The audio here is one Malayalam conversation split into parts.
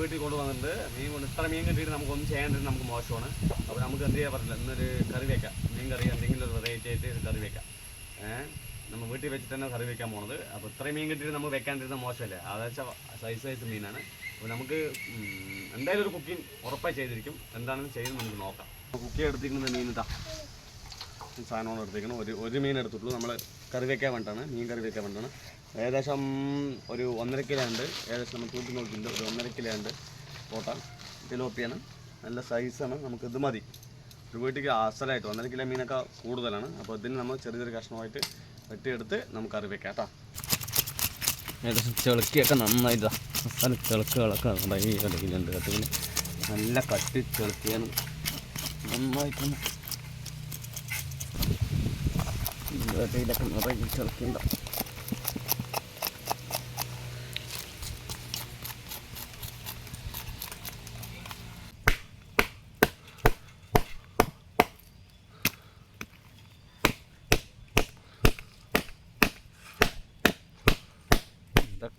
വീട്ടിൽ കൊണ്ടുവന്നിട്ട് ഇത്ര മീൻ കിട്ടിയിട്ട് നമുക്കൊന്നും ചെയ്യാണ്ടിട്ട് നമുക്ക് മോശമാണ്. അപ്പോൾ നമുക്ക് എന്ത് ചെയ്യാൻ പറ്റില്ല, ഇന്നൊരു കറി വയ്ക്കാം. മീൻ കറി എന്തെങ്കിലും ഒരു വെറൈറ്റി ആയിട്ട് കറി വയ്ക്കാം. നമ്മൾ വീട്ടിൽ വെച്ചിട്ട് തന്നെ കറി വയ്ക്കാൻ പോകുന്നത്. അപ്പോൾ ഇത്രയും മീൻ കിട്ടിയിട്ട് നമുക്ക് വെക്കാണ്ടിരുന്ന മോശമല്ലേ. അതെച്ചാൽ സൈസ് മീനാണ്. അപ്പോൾ നമുക്ക് എന്തായാലും ഒരു കുക്കിംഗ് ഉറപ്പായി ചെയ്തിരിക്കും. എന്താണെന്ന് ചെയ്ത് നമുക്ക് നോക്കാം. കുക്കിംഗ് എടുത്തിരിക്കുന്നത് മീൻ ഇതാ സാധനമാണ് എടുത്തിരിക്കുന്നത്. ഒരു മീൻ എടുത്തിട്ടുള്ളൂ. നമ്മൾ കറി വയ്ക്കാൻ വേണ്ടിയിട്ടാണ്, മീൻ കറി വയ്ക്കാൻ വേണ്ടിയിട്ടാണ്. ഏകദേശം ഒരു 1.5 കിലോ ഉണ്ട്. ഏകദേശം നമ്മൾ കൂട്ടി നോക്കിയിട്ടുണ്ട്. ഒരു 1.5 കിലോ ഉണ്ട്. കോട്ട തിലോപ്പിയാണ്, നല്ല സൈസാണ്. നമുക്ക് ഇത് മതി ഒരു വീട്ടിലേക്ക് അസലായിട്ട്. 1.5 കിലോ മീനൊക്കെ കൂടുതലാണ്. അപ്പോൾ ഇതിന് നമ്മൾ ചെറിയ കഷ്ണമായിട്ട് വെട്ടിയെടുത്ത് നമുക്ക് കറി വെക്കാം കേട്ടോ. ഏകദേശം ചെളുക്കിയൊക്കെ നന്നായിട്ടാ മസാല ചെളുക്കുകളൊക്കെ ഇടയിലുണ്ട് കേട്ടോ. പിന്നെ നല്ല കട്ടി ചെളുക്കിയാണ് നന്നായിട്ടൊന്ന് ഇടയിലൊക്കെ നിറയെ ചെളുക്കിയുണ്ടാവും.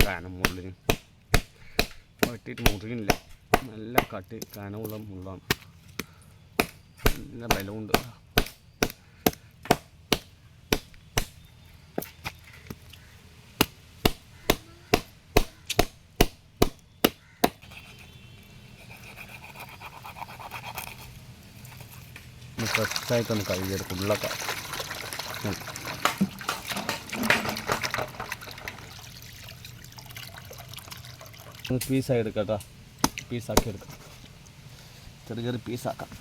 കനം മുള്ളിന് വെട്ടിയിട്ട് മുറിയില്ല. നല്ല കട്ടി കനമുള്ള മുള്ളാണ്. നല്ല ബലമുണ്ട്. ഫ്രഷായിട്ടൊന്ന് കഴുകിയെടുക്കും. ഉള്ളൊക്കെ പീസായി എടുക്കാം കേട്ടോ. പീസാക്കി എടുക്കാം. ചെറിയ പീസാക്കാം.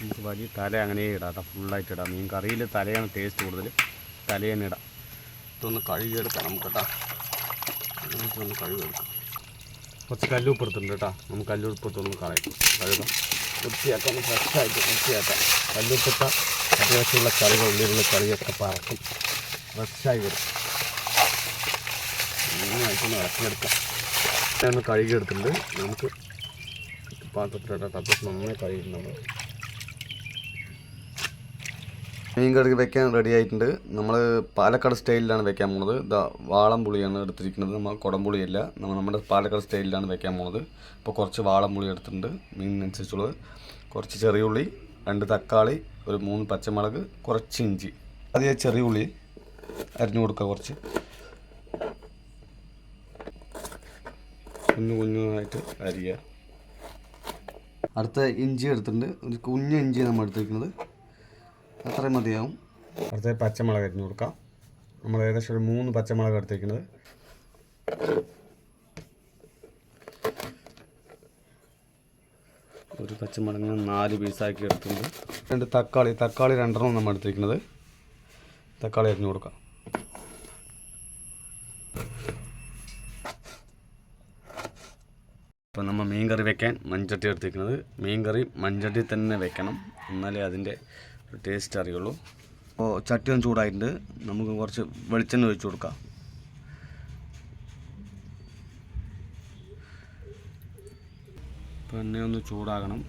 നമുക്ക് വലിയ തല അങ്ങനെ ഇടാം കേട്ടോ. ഫുള്ളായിട്ട് ഇടാം. മീൻ കറിയിൽ തലയാണ് ടേസ്റ്റ് കൂടുതൽ. തല തന്നെ ഇടാം. ഇതൊന്ന് കഴുകിയെടുക്കാം നമുക്ക് കേട്ടോ. ഒന്ന് കഴുകിയെടുക്കാം. കുറച്ച് കല്ലുപ്പെടുത്തുന്നുണ്ട് കേട്ടോ. നമുക്ക് കല്ലുപ്പെടുത്തൊന്ന് കഴുകാം. വൃത്തിയാക്കാം. ഒന്ന് ഫ്രഷായിട്ട് വൃത്തിയാക്കാം. കല്ലുപ്പിട്ട അത്യാവശ്യമുള്ള കറികൾ, ഉള്ളിലുള്ള കറിയൊക്കെ പറക്കും. ഫ്രഷായി വരും. നന്നായിട്ടൊന്ന് ഇളക്കിയെടുക്കാം. ഒന്ന് കഴുകിയെടുത്തിട്ടുണ്ട്. നമുക്ക് പാത്രത്തിലിട്ടാൽ അത്യാവശ്യം നന്നായി കഴുകിയിട്ടുണ്ട്. മീൻ കറി വെക്കാൻ റെഡി ആയിട്ടുണ്ട്. നമ്മൾ പാലക്കാട് സ്റ്റൈലിലാണ് വെക്കാൻ പോകുന്നത്. ഇതാ വാളംപുളിയാണ് എടുത്തിരിക്കുന്നത്. നമ്മൾ കുടംപുളിയല്ല. നമ്മുടെ പാലക്കാട് സ്റ്റൈലിലാണ് വെക്കാൻ പോകുന്നത്. ഇപ്പോൾ കുറച്ച് വാളംപുളി എടുത്തിട്ടുണ്ട് മീനിനനുസരിച്ചുള്ളത്. കുറച്ച് ചെറിയ ഉള്ളി, 2 തക്കാളി, ഒരു 3 പച്ചമുളക്, കുറച്ച് ഇഞ്ചി. അതേ ചെറിയ ഉള്ളി അരിഞ്ഞു കൊടുക്കുക. കുറച്ച് കുഞ്ഞായിട്ട് അരിയുക. അടുത്ത ഇഞ്ചി എടുത്തിട്ടുണ്ട്. ഒരു കുഞ്ഞ ഇഞ്ചി നമ്മൾ എടുത്തിരിക്കുന്നത്. അത്രയും മതിയാവും. അടുത്ത പച്ചമുളക് അരിഞ്ഞു കൊടുക്കാം. നമ്മൾ ഏകദേശം ഒരു 3 പച്ചമുളക് എടുത്തിരിക്കുന്നത്. ഒരു പച്ചമുളക് 4 പീസാക്കി എടുത്തിട്ടുണ്ട്. 2 തക്കാളി 2 നമ്മൾ എടുത്തിരിക്കുന്നത്. തക്കാളി അരിഞ്ഞു കൊടുക്കാം. അപ്പോൾ നമ്മൾ മീൻ കറി വെക്കാൻ മൺചട്ടി എടുത്തിരിക്കുന്നത്. മീൻ കറി മൺചട്ടി തന്നെ വെക്കണം, എന്നാലേ അതിൻ്റെ ടേസ്റ്റ് അറിയുള്ളൂ. അപ്പോൾ ചട്ടി ഒന്ന് ചൂടായിട്ടുണ്ട്. നമുക്ക് കുറച്ച് വെളിച്ചെണ്ണ ഒഴിച്ച് കൊടുക്കാം. അപ്പോൾ എണ്ണ ഒന്ന് ചൂടാകണം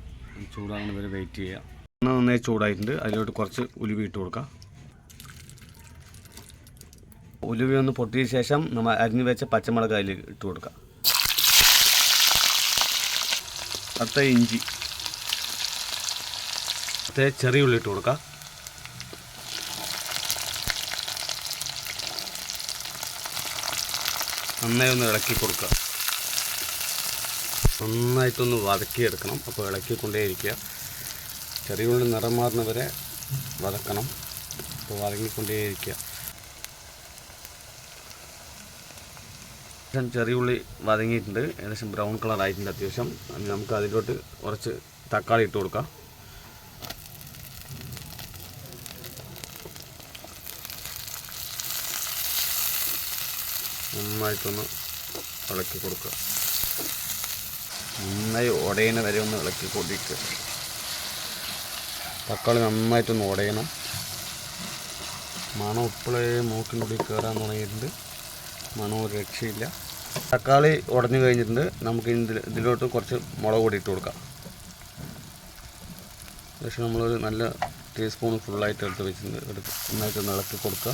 വരെ വെയിറ്റ് ചെയ്യുക. എണ്ണ നന്നായി ചൂടായിട്ടുണ്ട്. അതിലോട്ട് കുറച്ച് ഉലുവ ഇട്ട് കൊടുക്കാം. ഉലുവ ഒന്ന് പൊട്ടിയ ശേഷം നമ്മൾ അരിഞ്ഞു വെച്ച പച്ചമുളക് അതിൽ ഇട്ട് കൊടുക്കാം. അടുത്ത ഇഞ്ചി, ചെറിയ ഉള്ളി ഇട്ട് കൊടുക്കാം. നന്നായി ഒന്ന് ഇളക്കി കൊടുക്കുക. നന്നായിട്ടൊന്ന് വതക്കിയെടുക്കണം. അപ്പോൾ ഇളക്കിക്കൊണ്ടേയിരിക്കുക. ചെറിയ ഉള്ളി നിറം മാറുന്നവരെ വതക്കണം. അപ്പോൾ വതങ്ങിക്കൊണ്ടേയിരിക്കുക. ചെറിയ ഉള്ളി വതങ്ങിയിട്ടുണ്ട്. ഏകദേശം ബ്രൗൺ കളർ ആയിട്ടുണ്ട് അത്യാവശ്യം. നമുക്ക് അതിലോട്ട് കുറച്ച് തക്കാളി ഇട്ട് കൊടുക്കാം. നന്നായിട്ടൊന്ന് ഇളക്കി കൊടുക്കുക. നന്നായി ഉടയുന്ന വരെ ഒന്ന് ഇളക്കി കൊടുക്കുക. തക്കാളി നന്നായിട്ടൊന്ന് ഉടയണം. മണം ഇപ്പോഴേ മൂക്കിനുള്ളിൽ കയറാൻ തുടങ്ങിയിട്ടുണ്ട്. മണം ഒരു രക്ഷയില്ല. തക്കാളി ഉടഞ്ഞു കഴിഞ്ഞിട്ടുണ്ട്. നമുക്ക് ഇതിലോട്ട് കുറച്ച് മുളക് പൊടി ഇട്ട് കൊടുക്കാം. ശേഷം നമ്മളൊരു നല്ല ടീസ്പൂൺ ഫുള്ളായിട്ട് എടുത്ത് വെച്ചിട്ടുണ്ട്. നന്നായിട്ട് ഇളക്കി കൊടുക്കുക.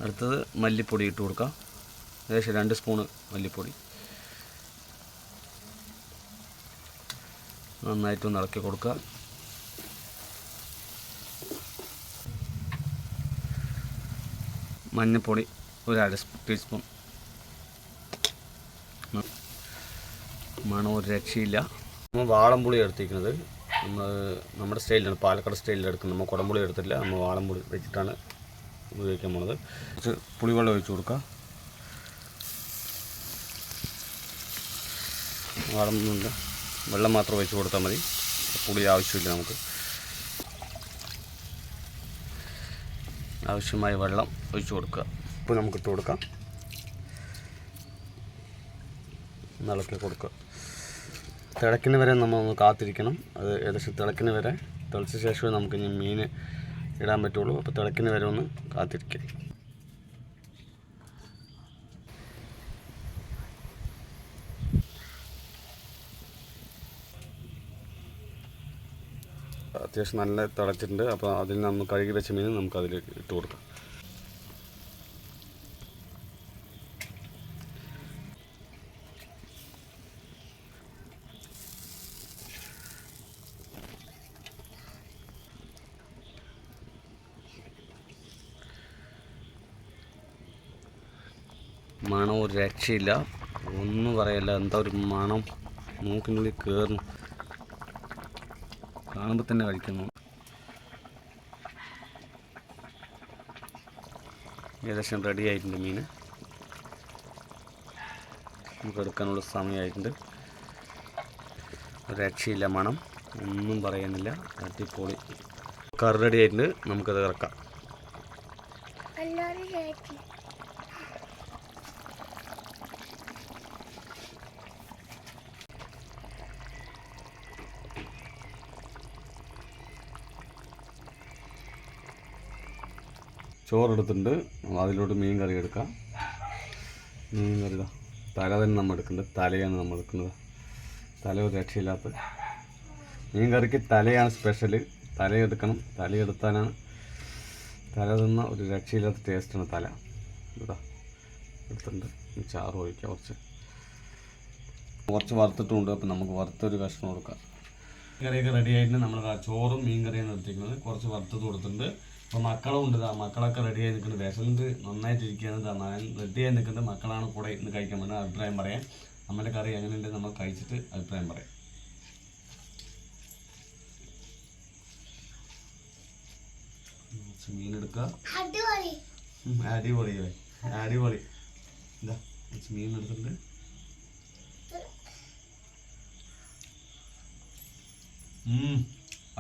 അടുത്തത് മല്ലിപ്പൊടി ഇട്ട് കൊടുക്കാം. ഏകദേശം 2 സ്പൂണ് മല്ലിപ്പൊടി. നന്നായിട്ടൊന്ന് ഇളക്കി കൊടുക്കുക. മഞ്ഞൾപ്പൊടി ഒരു 1/2 ടീസ്പൂൺ. മണം ഒരു രക്ഷയില്ല. നമ്മൾ വാളംപുളി എടുത്തിരിക്കുന്നത് നമ്മുടെ സ്റ്റൈലിലാണ്, പാലക്കാട് സ്റ്റൈലിൽ എടുക്കുന്നത്. നമ്മൾ കുടംപുളി എടുത്തില്ല, നമ്മൾ വാളംപുളി വെച്ചിട്ടാണ് ഉപയോഗിക്കാൻ പോണത്. കുറച്ച് പുളിവെള്ളം ഒഴിച്ച് കൊടുക്കുക. വാളംപുളിയുണ്ട്, വെള്ളം മാത്രം ഒഴിച്ച് കൊടുത്താൽ മതി. പുളി ആവശ്യമില്ല. നമുക്ക് ആവശ്യമായ വെള്ളം ഒഴിച്ച് കൊടുക്കുക. ഉപ്പ് നമുക്ക് ഇട്ട് കൊടുക്കാം. ഇളക്കി കൊടുക്കുക. തിളയ്ക്കുന്ന വരെ നമ്മൾ ഒന്ന് കാത്തിരിക്കണം. അത് ഏകദേശം തിളയ്ക്കുന്ന വരെ, തിളച്ച ശേഷമേ നമുക്ക് ഇനി മീൻ ഇടാൻ പറ്റുള്ളൂ. അപ്പോൾ തിളയ്ക്കുന്ന വരെ ഒന്ന് കാത്തിരിക്കുക. അത്യാവശ്യം നല്ല തിളച്ചിട്ടുണ്ട്. അപ്പോൾ അതിൽ നമ്മൾ കഴുകി വെച്ച മീൻ നമുക്ക് അതിൽ ഇട്ട് കൊടുക്കാം. മണം ഒരു രക്ഷയില്ല, ഒന്നും പറയല്ല. എന്താ ഒരു മണം, മൂക്കിനുള്ളിൽ കയറുന്നു, കാണുമ്പോൾ തന്നെ കഴിക്കുന്നു. ഏകദേശം റെഡി ആയിട്ടുണ്ട് മീൻ. നമുക്ക് എടുക്കാനുള്ള സമയമായിട്ടുണ്ട്. ഒരു രക്ഷയില്ല, മണം ഒന്നും പറയാനില്ല. അടിപൊളി കറി റെഡി ആയിട്ടുണ്ട്. നമുക്കത് ഇറക്കാം. ചോറെടുത്തിട്ടുണ്ട്. അതിലോട്ട് മീൻ കറി എടുക്കാം. മീൻ കറി തല തന്നെ നമ്മൾ എടുക്കുന്നത്. തലയാണ് നമ്മൾ എടുക്കുന്നത്. തല ഒരു രക്ഷയില്ലാത്ത മീൻ കറിക്ക് തലയാണ് സ്പെഷ്യൽ. തലയെടുക്കണം. തലയെടുത്താലാണ് തല തിന്ന ഒരു രക്ഷയില്ലാത്ത ടേസ്റ്റാണ് തല. ഇതാ എടുത്തിട്ടുണ്ട്. ചാറ് ഒഴിക്കാം. കുറച്ച് വറുത്തിട്ടുമുണ്ട്. അപ്പോൾ നമുക്ക് വറുത്തൊരു കഷ്ണം കൊടുക്കാം. മീൻ കറിയൊക്കെ റെഡി ആയിട്ട് നമ്മൾ ചോറും മീൻ കറിയാണ് എടുത്തിരിക്കുന്നത്. കുറച്ച് വറുത്തത് കൊടുത്തിട്ടുണ്ട്. അപ്പോൾ മക്കളും ഉണ്ട്. മക്കളൊക്കെ റെഡി ആയി നിൽക്കുന്നത്. വിശന്നിട്ട് നന്നായിട്ടിരിക്കുകയാണ്. റെഡി ആയി നിൽക്കുന്നത് മക്കളാണ് കൂടെ ഇന്ന് കഴിക്കാൻ പറ്റുന്നത്. അഭിപ്രായം പറയാം. നമ്മുടെ കറി എങ്ങനെയുണ്ട് നമ്മൾ കഴിച്ചിട്ട് അഭിപ്രായം പറയാം. മീനെടുക്കുക. അടിപൊളി അടിപൊളി. എന്താ മീൻ എടുത്തിട്ടുണ്ട്.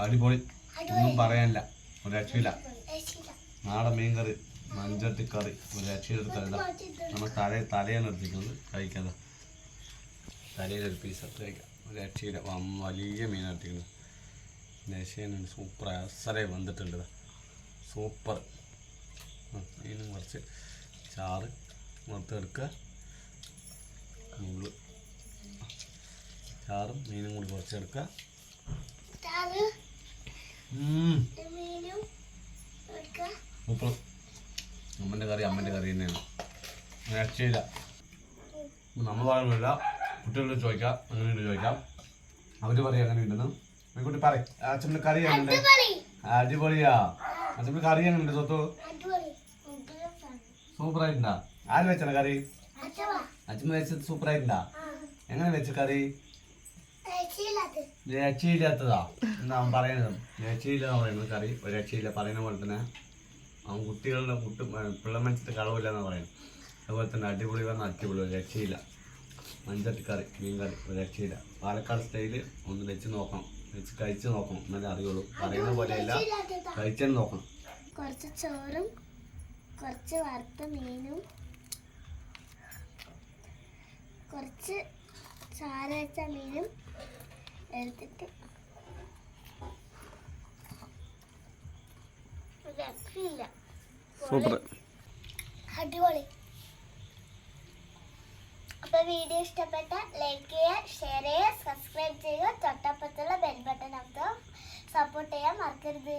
അടിപൊളി, ഒന്നും പറയാനില്ല. ഒരു രക്ഷയില്ല. നാടൻ മീൻ കറി, മഞ്ചട്ടിക്കറി, ഒരു രക്ഷയിലെടുത്തല്ല. നമ്മൾ തലയാണ് എടുത്തിരിക്കുന്നത്. കഴിക്കാതെ തലയിലൊരു പീസ് എടുത്ത് കഴിക്കാം. ഒരു രക്ഷയില്ല. വലിയ മീൻ എടുത്തിരിക്കുന്നത്. രക്ഷയാണ്. സൂപ്പർ അസലെ വന്നിട്ടുണ്ട്. സൂപ്പർ. മീനും കുറച്ച് ചാറ് വറുത്തെടുക്കുക. ചാറും മീനും കൂടി കുറച്ചെടുക്കുക. സൂപ്പർ. അമ്മൻ്റെ കറി തന്നെയാണ്. രക്ഷയില്ല. നമ്മൾ പറയുന്നില്ല, കുട്ടികളോട് ചോദിക്കാം. അങ്ങനെയുണ്ട് ചോദിക്കാം. അവർ പറയും അങ്ങനെ ഉണ്ടെന്ന്. കുട്ടി പറയും അച്ഛൻ്റെ കറി എങ്ങനെയുണ്ട്? അടിപൊളിയാ. അച്ഛൻ്റെ കറി എങ്ങനെയുണ്ട്? സ്വത്ത് സൂപ്പറായിട്ടുണ്ടാ? ആര് വെച്ചാണ് കറി? അച്ഛൻ വെച്ചത് സൂപ്പറായിട്ടുണ്ടാ? എങ്ങനെ വെച്ച കറി? രക്ഷയില്ലാത്തതാ എന്നാ അവൻ പറയുന്നത്. രക്ഷയില്ല പറയുന്നത് കറി. ഒരു രക്ഷയില്ല. പറയുന്ന പോലെ തന്നെ അവൻ കുട്ടികളുടെ പിള്ള മനസ്സിന്റെ കളവില്ല എന്നാ പറയുന്നത്. അതുപോലെ തന്നെ അടിപൊളി പറഞ്ഞാൽ അടിപൊളി. ഒരു രക്ഷയില്ല. മഞ്ചട്ടിക്കറി, മീൻ കറി, ഒരു രക്ഷയില്ല. പാലക്കാട് സ്റ്റൈല് ഒന്ന് വെച്ച് നോക്കണം. വെച്ച് കഴിച്ച് നോക്കണം. എന്നാലേ അറിയുള്ളൂ. പറയുന്ന പോലെയല്ല, കഴിച്ചാൽ നോക്കണം. കുറച്ച് ചോറും കുറച്ച് വറുത്ത മീനും കുറച്ച് ചാറ് വെച്ച മീനും എടുത്തിട്ട് രക്ഷയില്ല. സൂപ്പർ. അടിപൊളി. അപ്പൊ വീഡിയോ ഇഷ്ടപ്പെട്ട ലൈക്ക് ചെയ്യുക, ഷെയർ ചെയ്യുക, സബ്സ്ക്രൈബ് ചെയ്യുക, തൊട്ടപ്പുറത്തുള്ള ബെൽ ബട്ടൺ അമർത്തുക. സപ്പോർട്ട് ചെയ്യാൻ മറക്കരുത്.